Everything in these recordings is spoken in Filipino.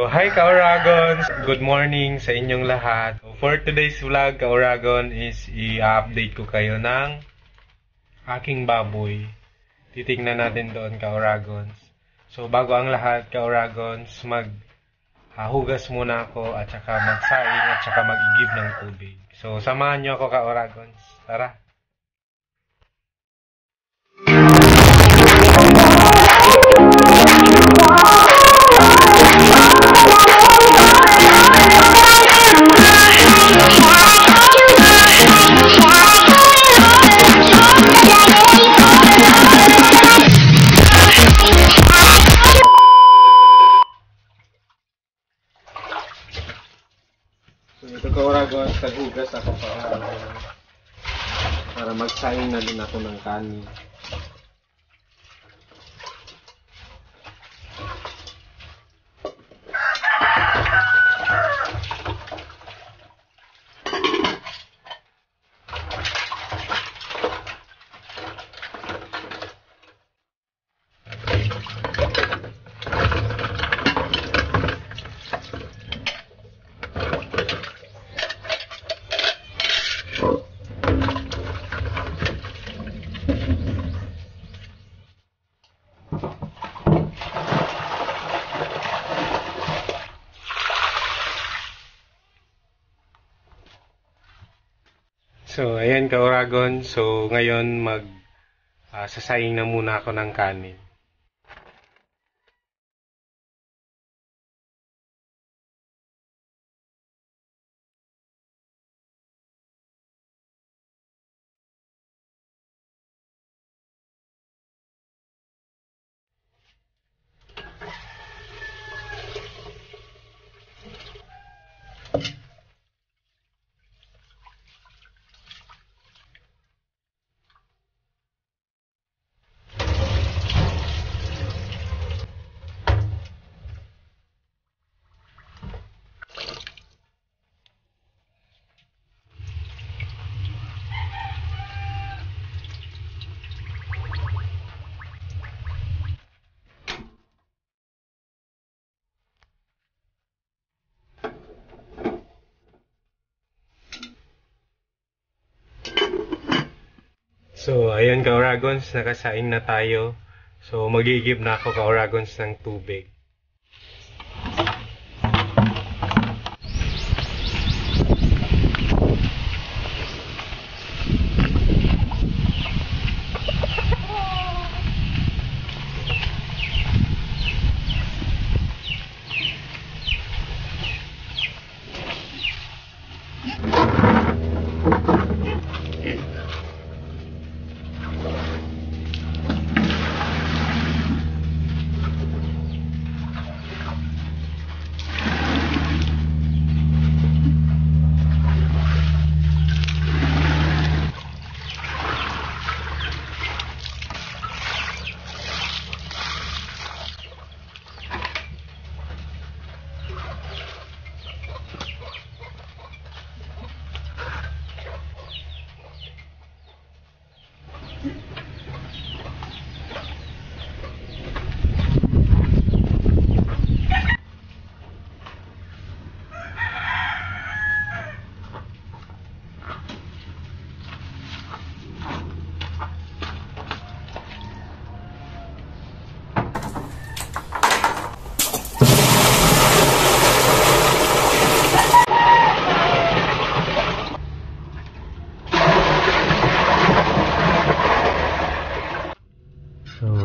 So, hi Kaoragons! Good morning sa inyong lahat. So, for today's vlog, Kaoragon, is i-update ko kayo ng aking baboy. Titignan natin doon, Kaoragons. So, bago ang lahat, Kaoragons, maghugas muna ako at saka magsaing at saka mag-igib ng tubig. So, samahan nyo ako, Kaoragons. Tara! So, ito Kaoragons, naghugas ako para magsaing na din ako ng kanin. So, ayan Kaoragon. So, ngayon sasaing na muna ako ng kanin. So, ayan Kaoragons, nakasaing na tayo. So, magigib na ako Kaoragons ng tubig.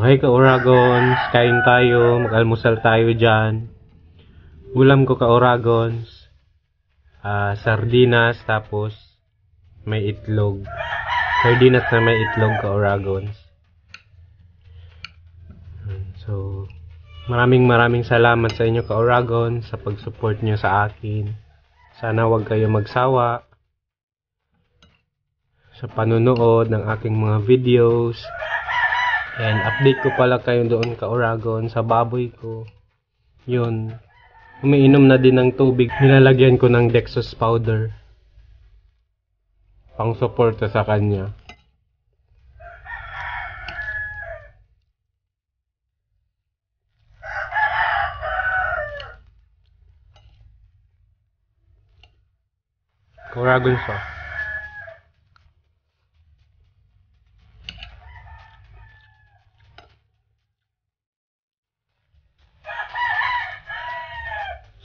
Hi Kaoragons, kain tayo, mag-almusal tayo dyan. Ulam ko Kaoragons, sardinas tapos may itlog. Sardinas na may itlog Kaoragons. So, maraming salamat sa inyo Kaoragons sa pag-support nyo sa akin. Sana wag kayo magsawa sa panunood ng aking mga videos. And update ko pala kayo doon Kaoragon sa baboy ko. Yun. Umiinom na din ng tubig. Nilalagyan ko ng Dextrose powder. Pang suporta sa kanya. Uragon sauce.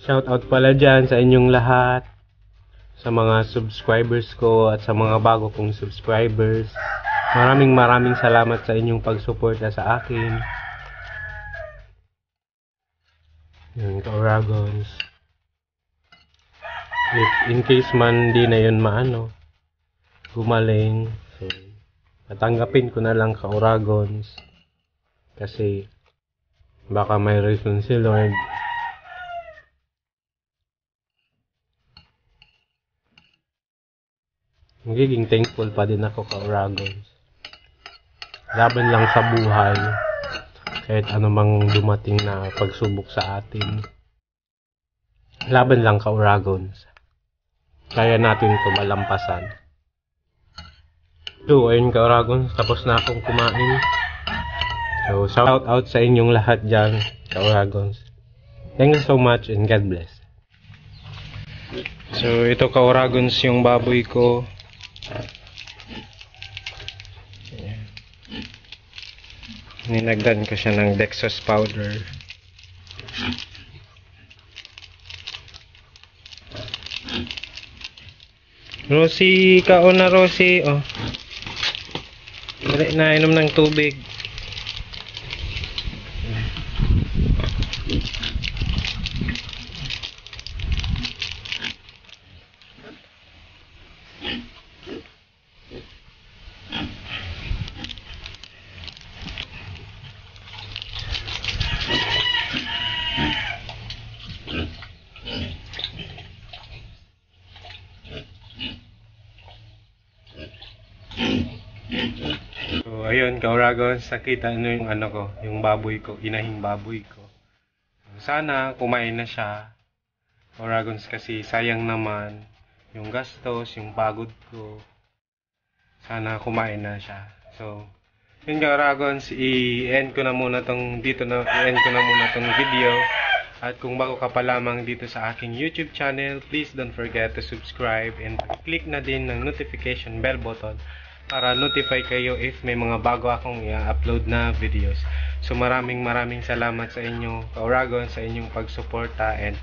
Shout out pala dyan sa inyong lahat, sa mga subscribers ko at sa mga bago kong subscribers. Maraming salamat sa inyong pagsuporta sa akin. Yung Ka-Uragons. If in case man di na yun gumaling, so tatanggapin ko na lang Ka-Uragons. Kasi baka may reason si Lord. Magiging thankful pa din ako Ka-Uragons. Laban lang sa buhay. Kahit anumang dumating na pagsubok sa atin. Laban lang Ka-Uragons. Kaya natin ito malampasan. So, ayun Ka-Uragons, tapos na akong kumain. So, shout out sa inyong lahat dyan, Ka-Uragons. Thank you so much and God bless. So, ito Ka-Uragons yung baboy ko. Ninagdan ko siya ng Dextrose powder. Rosie, kaon na Rosie. Oh. Dali na inom ng tubig. So, ayun, Ka-Uragons, nakita nyo yung yung baboy ko, inahing baboy ko. Sana kumain na siya, Ka-Uragons, kasi sayang naman yung gastos, yung pagod ko. Sana kumain na siya. So, yun Ka-Uragons, i-end ko na muna tong video. At kung bago ka pa lamang dito sa aking YouTube channel, please don't forget to subscribe and click na din ng notification bell button para notify kayo if may mga bago akong i-upload na videos. So maraming salamat sa inyo, Ka-Uragons, sa inyong pagsuporta, and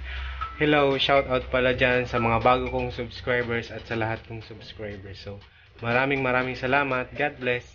hello, shout out pala dyan sa mga bago kong subscribers at sa lahat kong subscribers. So maraming salamat. God bless.